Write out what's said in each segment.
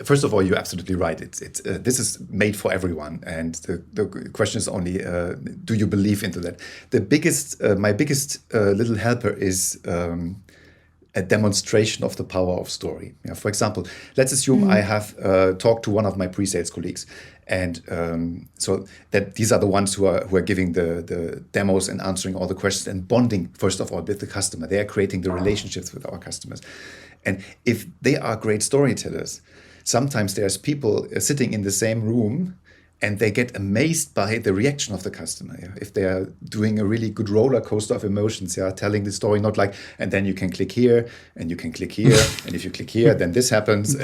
First of all, you're absolutely right. This is made for everyone, and the question is only, do you believe into that? My biggest little helper is a demonstration of the power of story. Yeah, for example, let's assume I have talked to one of my pre-sales colleagues, and so that these are the ones who are giving the demos and answering all the questions and bonding first of all with the customer. They are creating the relationships with our customers. And if they are great storytellers, sometimes there's people sitting in the same room and they get amazed by the reaction of the customer. Yeah? If they are doing a really good roller coaster of emotions, telling the story, not like, and then you can click here and you can click here. And if you click here, then this happens.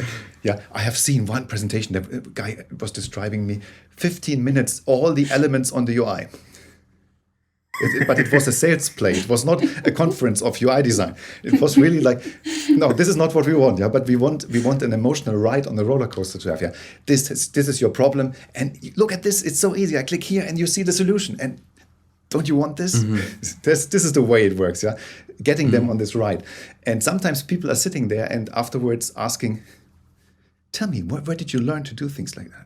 I have seen one presentation, the guy was describing me 15 minutes, all the elements on the UI. But it was a sales play. It was not a conference of UI design. It was really like, no, this is not what we want. Yeah, but we want an emotional ride on the roller coaster to have. Yeah, this is your problem, and look at this. It's so easy. I click here, and you see the solution. And don't you want this? This is the way it works. Yeah, getting them on this ride. And sometimes people are sitting there and afterwards asking, "Tell me, where did you learn to do things like that?"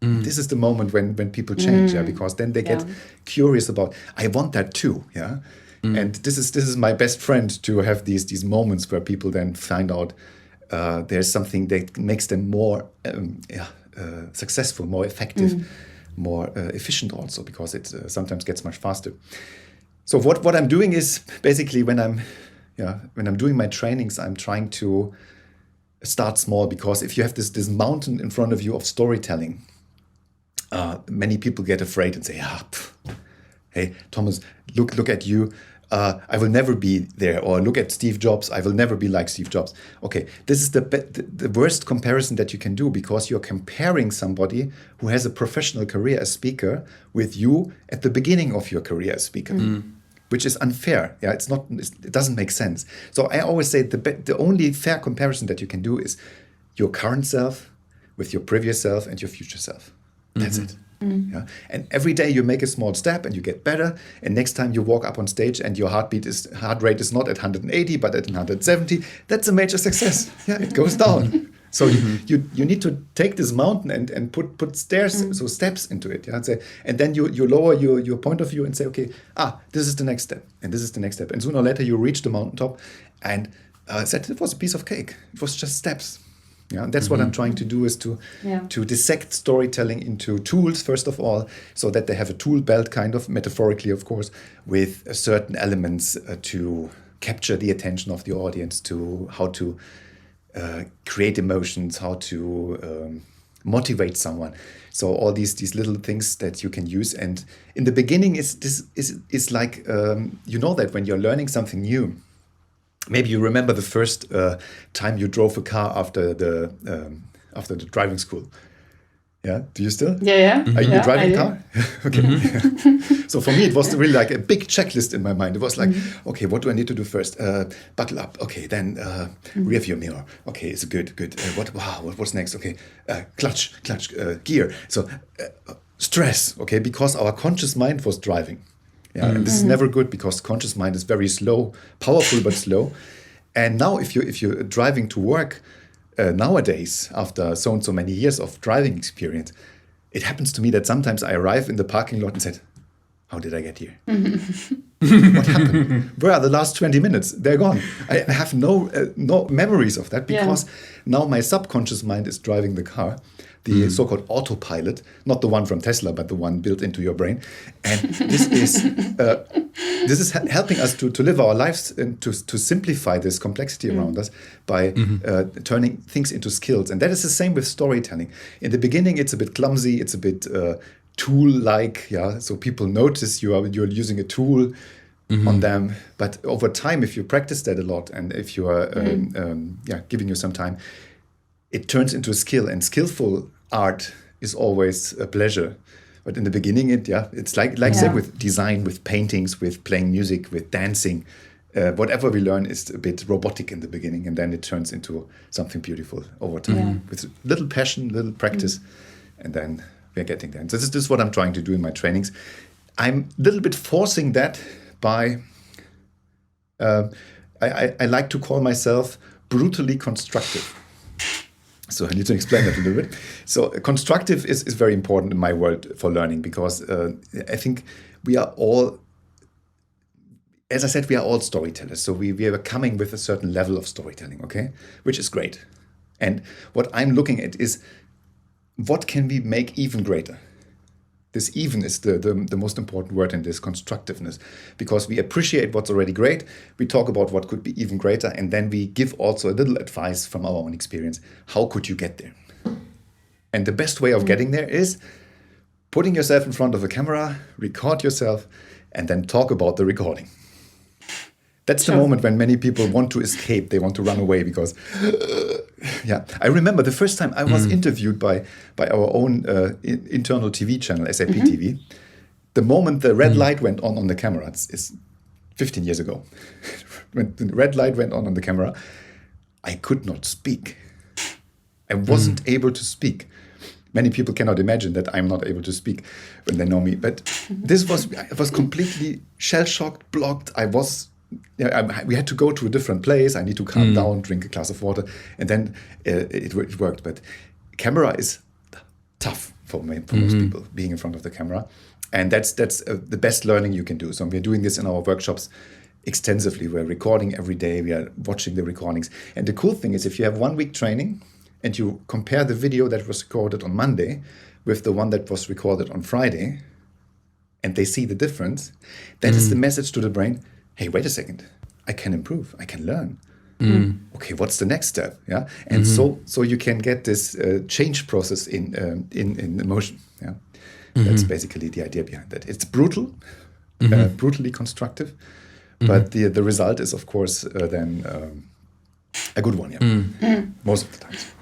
This is the moment when people change, because then they get curious about, I want that too, And this is my best friend, to have these moments where people then find out there's something that makes them more successful, more effective, more efficient also, because it sometimes gets much faster. So what I'm doing is basically when I'm doing my trainings, I'm trying to start small, because if you have this mountain in front of you of storytelling, many people get afraid and say, hey, Thomas, look at you. I will never be there. Or look at Steve Jobs. I will never be like Steve Jobs. Okay, this is the worst comparison that you can do, because you're comparing somebody who has a professional career as speaker with you at the beginning of your career as speaker, which is unfair. Yeah, it doesn't make sense. So I always say the only fair comparison that you can do is your current self with your previous self and your future self. That's it. Yeah? And every day you make a small step and you get better. And next time you walk up on stage and your heart rate is not at 180 but at 170, that's a major success. Yeah, it goes down. So you need to take this mountain and put stairs, so steps into it. Yeah, and then you lower your point of view and say, okay, this is the next step, and this is the next step, and sooner or later you reach the mountaintop, and said it was a piece of cake. It was just steps. Yeah, and that's what I'm trying to do, is to dissect storytelling into tools, first of all, so that they have a tool belt, kind of metaphorically, of course, with certain elements to capture the attention of the audience, to how to create emotions, how to motivate someone. So all these little things that you can use. And in the beginning, is like, that when you're learning something new, maybe you remember the first time you drove a car after the driving school. Yeah, do you still? Yeah. Are you driving a car? Okay. So for me, it was really like a big checklist in my mind. It was like, okay, what do I need to do first? Buckle up. Okay, then rear view mirror. Okay, it's good. What's next? Okay, clutch, gear. So stress. Okay, because our conscious mind was driving. Yeah, and this is never good, because conscious mind is very slow, powerful but slow. And now, if you're driving to work nowadays, after so and so many years of driving experience, it happens to me that sometimes I arrive in the parking lot and said, "How did I get here? What happened? Where are the last 20 minutes? They're gone. I have no memories of that, because now my subconscious mind is driving the car." The so-called autopilot, not the one from Tesla, but the one built into your brain. And this is helping us to live our lives and to simplify this complexity around us by turning things into skills. And that is the same with storytelling. In the beginning, it's a bit clumsy, it's a bit tool-like. Yeah, so people notice you're using a tool on them. But over time, if you practice that a lot, and if you are giving you some time, it turns into a skill, and skillful art is always a pleasure. But in the beginning, it's like say with design, with paintings, with playing music, with dancing, whatever we learn is a bit robotic in the beginning, and then it turns into something beautiful over time with little passion, little practice, and then we're getting there. And so this is what I'm trying to do in my trainings. I'm a little bit forcing that by, I like to call myself brutally constructive. So I need to explain that a little bit. So constructive is very important in my world for learning, because I think we are all, as I said, we are all storytellers. So we are coming with a certain level of storytelling, okay, which is great. And what I'm looking at is, what can we make even greater? This even is the most important word in this constructiveness, because we appreciate what's already great, we talk about what could be even greater, and then we give also a little advice from our own experience. How could you get there? And the best way of getting there is putting yourself in front of a camera, record yourself, and then talk about the recording. That's the moment when many people want to escape. They want to run away because, yeah. I remember the first time I was interviewed by our own internal TV channel, SAP TV. The moment the red light went on the camera, it's 15 years ago. When the red light went on the camera, I could not speak. I wasn't able to speak. Many people cannot imagine that I'm not able to speak when they know me. But I was completely shell-shocked, blocked. We had to go to a different place. I need to calm down, drink a glass of water, and then it worked. But camera is tough for most people, being in front of the camera, and that's the best learning you can do. So we're doing this in our workshops extensively. We're recording every day. We are watching the recordings, and the cool thing is, if you have 1 week training and you compare the video that was recorded on Monday with the one that was recorded on Friday, and they see the difference, that is the message to the brain. Hey, wait a second, I can improve, I can learn. Okay, what's the next step? Yeah, and so you can get this change process in emotion. Yeah, that's basically the idea behind that. It's brutal, brutally constructive, but the result is, of course, then a good one. Yeah, most of the times.